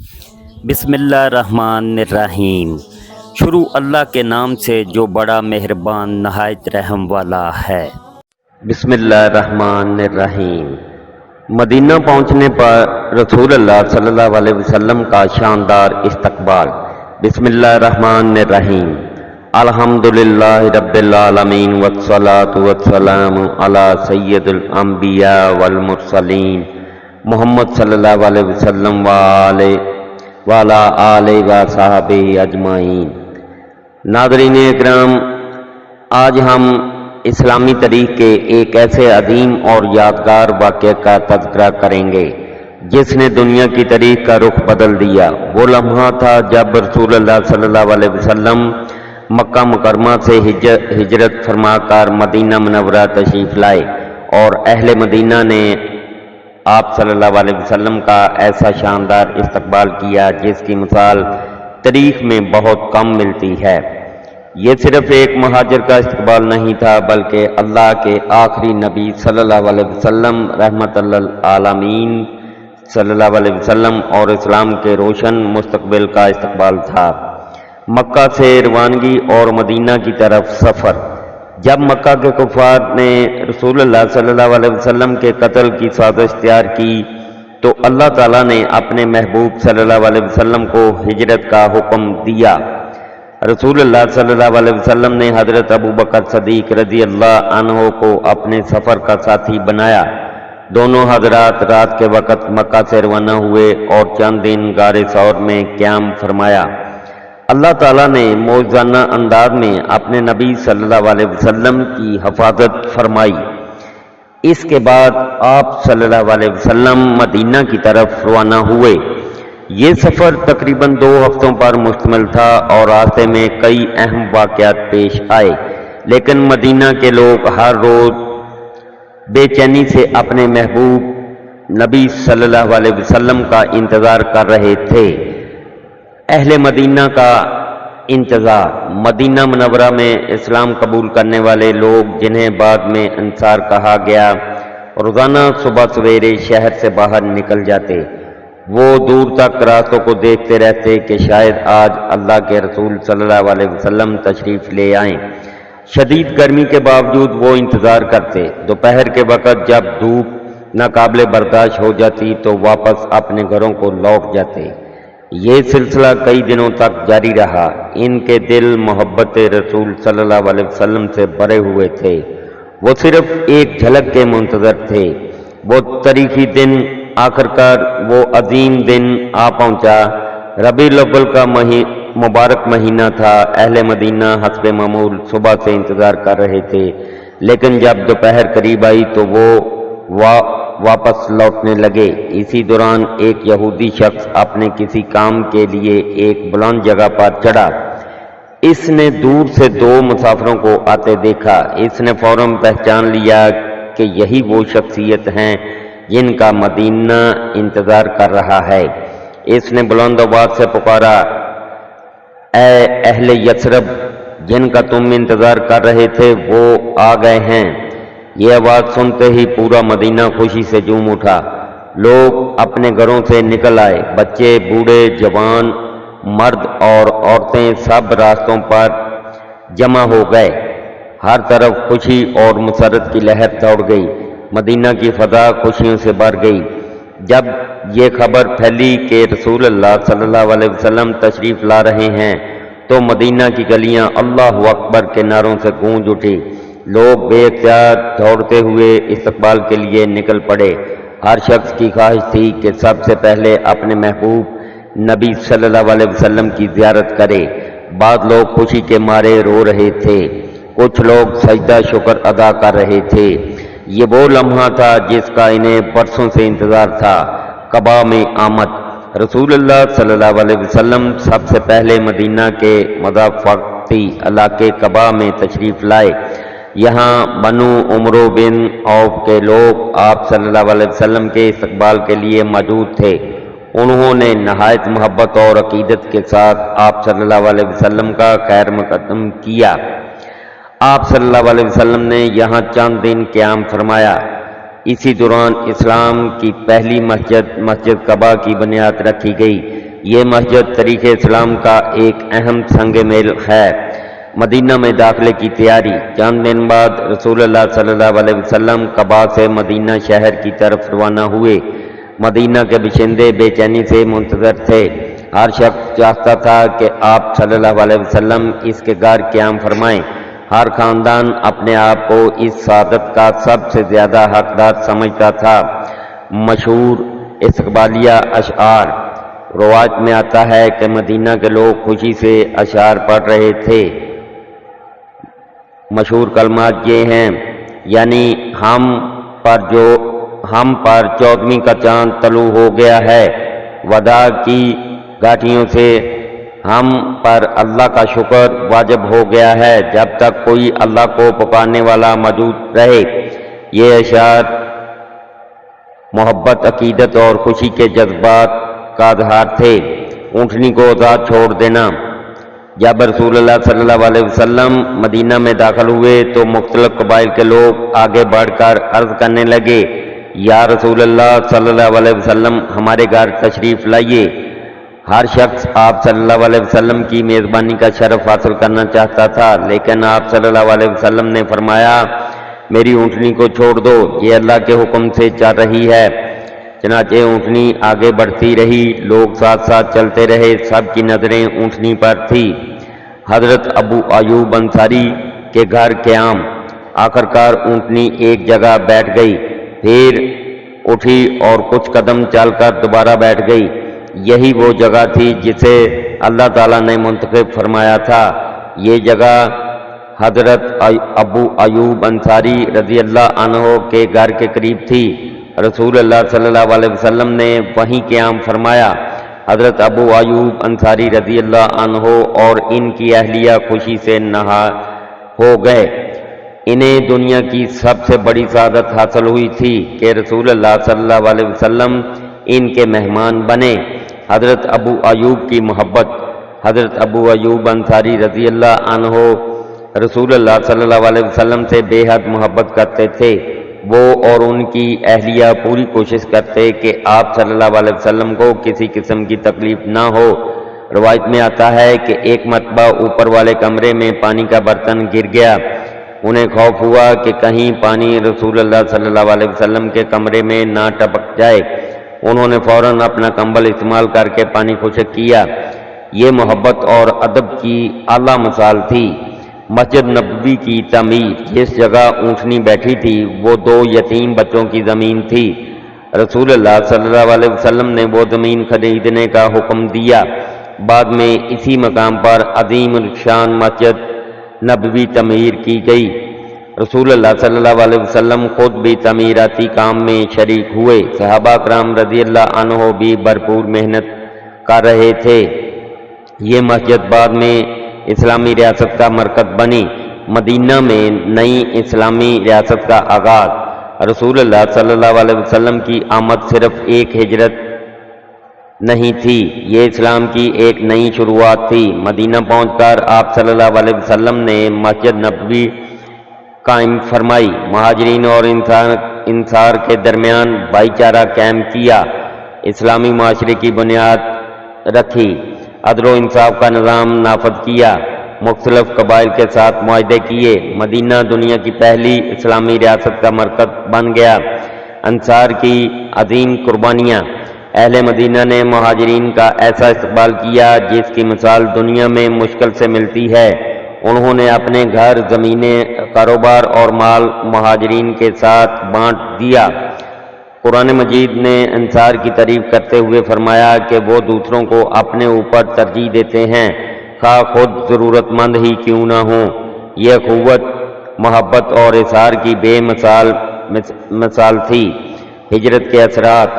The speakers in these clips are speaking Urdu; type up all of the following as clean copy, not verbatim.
بسم اللہ الرحمن الرحیم۔ شروع اللہ کے نام سے جو بڑا مہربان نہایت رحم والا ہے۔ بسم اللہ الرحمن الرحیم۔ مدینہ پہنچنے پر رسول اللہ صلی اللہ علیہ وسلم کا شاندار استقبال۔ بسم اللہ الرحمن الرحیم۔ الحمدللہ رب العالمین والصلاة والسلام علی سید الانبیاء والمرسلین محمد صلی اللہ علیہ وسلم وعلی آلہ وصحبہ اجمعین۔ ناظرین اکرام، آج ہم اسلامی تاریخ کے ایک ایسے عظیم اور یادگار واقعے کا تذکرہ کریں گے جس نے دنیا کی تاریخ کا رخ بدل دیا۔ وہ لمحہ تھا جب رسول اللہ صلی اللہ علیہ وسلم مکہ مکرمہ سے ہجرت فرما کر مدینہ منورہ تشریف لائے اور اہل مدینہ نے آپ صلی اللہ علیہ وسلم کا ایسا شاندار استقبال کیا جس کی مثال تاریخ میں بہت کم ملتی ہے۔ یہ صرف ایک مہاجر کا استقبال نہیں تھا بلکہ اللہ کے آخری نبی صلی اللہ علیہ وسلم رحمت للعالمین صلی اللہ علیہ وسلم اور اسلام کے روشن مستقبل کا استقبال تھا۔ مکہ سے روانگی اور مدینہ کی طرف سفر۔ جب مکہ کے کفار نے رسول اللہ صلی اللہ علیہ وسلم کے قتل کی سازش تیار کی تو اللہ تعالیٰ نے اپنے محبوب صلی اللہ علیہ وسلم کو ہجرت کا حکم دیا۔ رسول اللہ صلی اللہ علیہ وسلم نے حضرت ابوبکر صدیق رضی اللہ عنہ کو اپنے سفر کا ساتھی بنایا۔ دونوں حضرات رات کے وقت مکہ سے روانہ ہوئے اور چند دن غار ثور میں قیام فرمایا۔ اللہ تعالیٰ نے موجزانہ انداز میں اپنے نبی صلی اللہ علیہ وسلم کی حفاظت فرمائی۔ اس کے بعد آپ صلی اللہ علیہ وسلم مدینہ کی طرف روانہ ہوئے۔ یہ سفر تقریباً 2 ہفتوں پر مشتمل تھا اور راستے میں کئی اہم واقعات پیش آئے، لیکن مدینہ کے لوگ ہر روز بے چینی سے اپنے محبوب نبی صلی اللہ علیہ وسلم کا انتظار کر رہے تھے۔ اہل مدینہ کا انتظار۔ مدینہ منورہ میں اسلام قبول کرنے والے لوگ جنہیں بعد میں انصار کہا گیا روزانہ صبح سویرے شہر سے باہر نکل جاتے۔ وہ دور تک راستوں کو دیکھتے رہتے کہ شاید آج اللہ کے رسول صلی اللہ علیہ وسلم تشریف لے آئیں۔ شدید گرمی کے باوجود وہ انتظار کرتے۔ دوپہر کے وقت جب دھوپ ناقابل برداشت ہو جاتی تو واپس اپنے گھروں کو لوٹ جاتے۔ یہ سلسلہ کئی دنوں تک جاری رہا۔ ان کے دل محبت رسول صلی اللہ علیہ وسلم سے بھرے ہوئے تھے۔ وہ صرف ایک جھلک کے منتظر تھے۔ وہ تاریخی دن آخرکار وہ عظیم دن آ پہنچا۔ ربیع الاول کا مبارک مہینہ تھا۔ اہل مدینہ حسب معمول صبح سے انتظار کر رہے تھے، لیکن جب دوپہر قریب آئی تو وہ واپس لوٹنے لگے۔ اسی دوران ایک یہودی شخص اپنے کسی کام کے لیے ایک بلند جگہ پر چڑھا۔ اس نے دور سے 2 مسافروں کو آتے دیکھا۔ اس نے فوراً پہچان لیا کہ یہی وہ شخصیت ہیں جن کا مدینہ انتظار کر رہا ہے۔ اس نے بلند آواز سے پکارا، اے اہل یثرب، جن کا تم انتظار کر رہے تھے وہ آ گئے ہیں۔ یہ آواز سنتے ہی پورا مدینہ خوشی سے جھوم اٹھا۔ لوگ اپنے گھروں سے نکل آئے۔ بچے، بوڑھے، جوان، مرد اور عورتیں سب راستوں پر جمع ہو گئے۔ ہر طرف خوشی اور مسرت کی لہر دوڑ گئی۔ مدینہ کی فضا خوشیوں سے بھر گئی۔ جب یہ خبر پھیلی کہ رسول اللہ صلی اللہ علیہ وسلم تشریف لا رہے ہیں تو مدینہ کی گلیاں اللہ اکبر کے نعروں سے گونج اٹھی۔ لوگ بے اختیار دوڑتے ہوئے استقبال کے لیے نکل پڑے۔ ہر شخص کی خواہش تھی کہ سب سے پہلے اپنے محبوب نبی صلی اللہ علیہ وسلم کی زیارت کرے۔ بعض لوگ خوشی کے مارے رو رہے تھے، کچھ لوگ سجدہ شکر ادا کر رہے تھے۔ یہ وہ لمحہ تھا جس کا انہیں برسوں سے انتظار تھا، قباء میں آمد۔ رسول اللہ صلی اللہ علیہ وسلم سب سے پہلے مدینہ کے مضافاتی علاقے قباء میں تشریف لائے۔ یہاں بنو عمرو بن عوف کے لوگ آپ صلی اللہ علیہ وسلم کے استقبال کے لیے موجود تھے۔ انہوں نے نہایت محبت اور عقیدت کے ساتھ آپ صلی اللہ علیہ وسلم کا خیر مقدم کیا۔ آپ صلی اللہ علیہ وسلم نے یہاں چند دن قیام فرمایا۔ اسی دوران اسلام کی پہلی مسجد قباء کی بنیاد رکھی گئی۔ یہ مسجد تاریخ اسلام کا ایک اہم سنگ میل ہے۔ مدینہ میں داخلے کی تیاری۔ چند دن بعد رسول اللہ صلی اللہ علیہ وسلم قباء سے مدینہ شہر کی طرف روانہ ہوئے۔ مدینہ کے باشندے بے چینی سے منتظر تھے۔ ہر شخص چاہتا تھا کہ آپ صلی اللہ علیہ وسلم اس کے گھر قیام فرمائیں۔ ہر خاندان اپنے آپ کو اس سعادت کا سب سے زیادہ حقدار سمجھتا تھا۔ مشہور استقبالیہ اشعار۔ روایت میں آتا ہے کہ مدینہ کے لوگ خوشی سے اشعار پڑھ رہے تھے۔ مشہور کلمات یہ ہیں، یعنی ہم پر 14ویں کا چاند طلوع ہو گیا ہے، وداع کی گھاٹیوں سے ہم پر اللہ کا شکر واجب ہو گیا ہے جب تک کوئی اللہ کو پکارنے والا موجود رہے۔ یہ اشعار محبت، عقیدت اور خوشی کے جذبات کا اظہار تھے۔ اونٹنی کو آزاد چھوڑ دینا۔ جب رسول اللہ صلی اللہ علیہ وسلم مدینہ میں داخل ہوئے تو مختلف قبائل کے لوگ آگے بڑھ کر عرض کرنے لگے، یا رسول اللہ صلی اللہ علیہ وسلم ہمارے گھر تشریف لائیے۔ ہر شخص آپ صلی اللہ علیہ وسلم کی میزبانی کا شرف حاصل کرنا چاہتا تھا، لیکن آپ صلی اللہ علیہ وسلم نے فرمایا، میری اونٹنی کو چھوڑ دو، یہ اللہ کے حکم سے چل رہی ہے۔ چنانچہ اونٹنی آگے بڑھتی رہی، لوگ ساتھ ساتھ چلتے رہے، سب کی نظریں اونٹنی پر تھی۔ حضرت ابو ایوب انصاری کے گھر قیام۔ آخرکار اونٹنی ایک جگہ بیٹھ گئی، پھر اٹھی اور کچھ قدم چل کر دوبارہ بیٹھ گئی۔ یہی وہ جگہ تھی جسے اللہ تعالیٰ نے منتخب فرمایا تھا۔ یہ جگہ حضرت ابو ایوب انصاری رضی اللہ عنہ کے گھر کے قریب تھی۔ رسول اللہ صلی اللہ علیہ وسلم نے وہیں قیام فرمایا۔ حضرت ابو ایوب انصاری رضی اللہ عنہ اور ان کی اہلیہ خوشی سے نہا ہو گئے۔ انہیں دنیا کی سب سے بڑی سعادت حاصل ہوئی تھی کہ رسول اللہ صلی اللہ علیہ وسلم ان کے مہمان بنے۔ حضرت ابو ایوب کی محبت۔ حضرت ابو ایوب انصاری رضی اللہ عنہ رسول اللہ صلی اللہ علیہ وسلم سے بے حد محبت کرتے تھے۔ وہ اور ان کی اہلیہ پوری کوشش کرتے کہ آپ صلی اللہ علیہ وسلم کو کسی قسم کی تکلیف نہ ہو۔ روایت میں آتا ہے کہ ایک مرتبہ اوپر والے کمرے میں پانی کا برتن گر گیا۔ انہیں خوف ہوا کہ کہیں پانی رسول اللہ صلی اللہ علیہ وسلم کے کمرے میں نہ ٹپک جائے۔ انہوں نے فوراً اپنا کمبل استعمال کر کے پانی خشک کیا۔ یہ محبت اور ادب کی اعلیٰ مثال تھی۔ مسجد نبوی کی تعمیر۔ جس جگہ اونٹنی بیٹھی تھی وہ 2 یتیم بچوں کی زمین تھی۔ رسول اللہ صلی اللہ علیہ وسلم نے وہ زمین خریدنے کا حکم دیا۔ بعد میں اسی مقام پر عظیم الشان مسجد نبوی تعمیر کی گئی۔ رسول اللہ صلی اللہ علیہ وسلم خود بھی تعمیراتی کام میں شریک ہوئے۔ صحابہ کرام رضی اللہ عنہ بھی بھرپور محنت کر رہے تھے۔ یہ مسجد بعد میں اسلامی ریاست کا مرکز بنی۔ مدینہ میں نئی اسلامی ریاست کا آغاز۔ رسول اللہ صلی اللہ علیہ وسلم کی آمد صرف ایک ہجرت نہیں تھی، یہ اسلام کی ایک نئی شروعات تھی۔ مدینہ پہنچ کر آپ صلی اللہ علیہ وسلم نے مسجد نبوی قائم فرمائی۔ مہاجرین اور انصار کے درمیان بھائی چارہ قائم کیا، اسلامی معاشرے کی بنیاد رکھی، عدل و انصاف کا نظام نافذ کیا، مختلف قبائل کے ساتھ معاہدے کیے۔ مدینہ دنیا کی پہلی اسلامی ریاست کا مرکز بن گیا۔ انصار کی عظیم قربانیاں۔ اہل مدینہ نے مہاجرین کا ایسا استقبال کیا جس کی مثال دنیا میں مشکل سے ملتی ہے۔ انہوں نے اپنے گھر، زمینیں، کاروبار اور مال مہاجرین کے ساتھ بانٹ دیا۔ قرآن مجید نے انصار کی تعریف کرتے ہوئے فرمایا کہ وہ دوسروں کو اپنے اوپر ترجیح دیتے ہیں، خواہ خود ضرورت مند ہی کیوں نہ ہوں۔ یہ قوت، محبت اور اظہار کی بے مثال تھی۔ ہجرت کے اثرات۔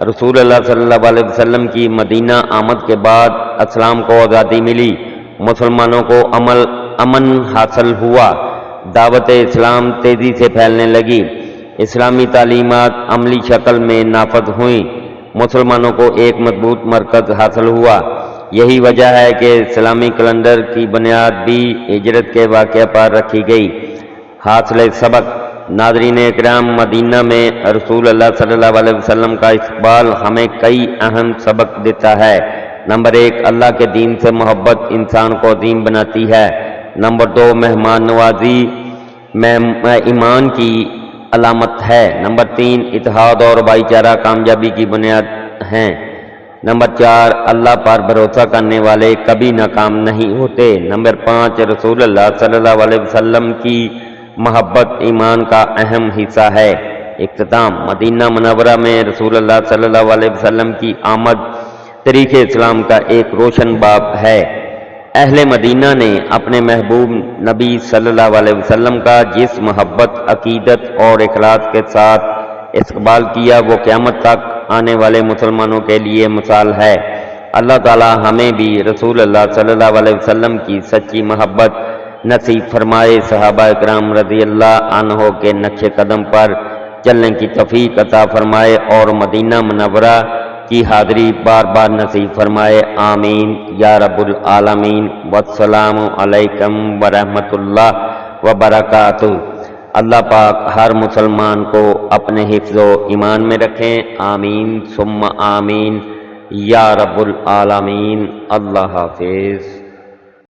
رسول اللہ صلی اللہ علیہ وسلم کی مدینہ آمد کے بعد اسلام کو آزادی ملی، مسلمانوں کو امن حاصل ہوا، دعوت اسلام تیزی سے پھیلنے لگی، اسلامی تعلیمات عملی شکل میں نافذ ہوئیں، مسلمانوں کو ایک مضبوط مرکز حاصل ہوا۔ یہی وجہ ہے کہ اسلامی کیلنڈر کی بنیاد بھی ہجرت کے واقعہ پر رکھی گئی۔ حاصل سبق۔ ناظرین اکرام، مدینہ میں رسول اللہ صلی اللہ علیہ وسلم کا استقبال ہمیں کئی اہم سبق دیتا ہے۔ نمبر 1، اللہ کے دین سے محبت انسان کو عظیم بناتی ہے۔ نمبر 2، مہمان نوازی ایمان کی علامت ہے۔ نمبر 3، اتحاد اور بھائی چارہ کامیابی کی بنیاد ہیں۔ نمبر 4، اللہ پر بھروسہ کرنے والے کبھی ناکام نہیں ہوتے۔ نمبر 5، رسول اللہ صلی اللہ علیہ وسلم کی محبت ایمان کا اہم حصہ ہے۔ اختتام، مدینہ منورہ میں رسول اللہ صلی اللہ علیہ وسلم کی آمد تاریخ اسلام کا ایک روشن باب ہے۔ اہل مدینہ نے اپنے محبوب نبی صلی اللہ علیہ وسلم کا جس محبت، عقیدت اور اخلاص کے ساتھ استقبال کیا وہ قیامت تک آنے والے مسلمانوں کے لیے مثال ہے۔ اللہ تعالی ہمیں بھی رسول اللہ صلی اللہ علیہ وسلم کی سچی محبت نصیب فرمائے، صحابہ اکرام رضی اللہ عنہ کے نقش قدم پر چلنے کی توفیق عطا فرمائے اور مدینہ منورہ کی حاضری بار بار نصیب فرمائے، آمین یا رب العالمین۔ والسلام علیکم ورحمۃ اللہ وبرکاتہ۔ اللہ پاک ہر مسلمان کو اپنے حفظ و ایمان میں رکھیں، آمین ثم آمین یا رب العالمین۔ اللہ حافظ۔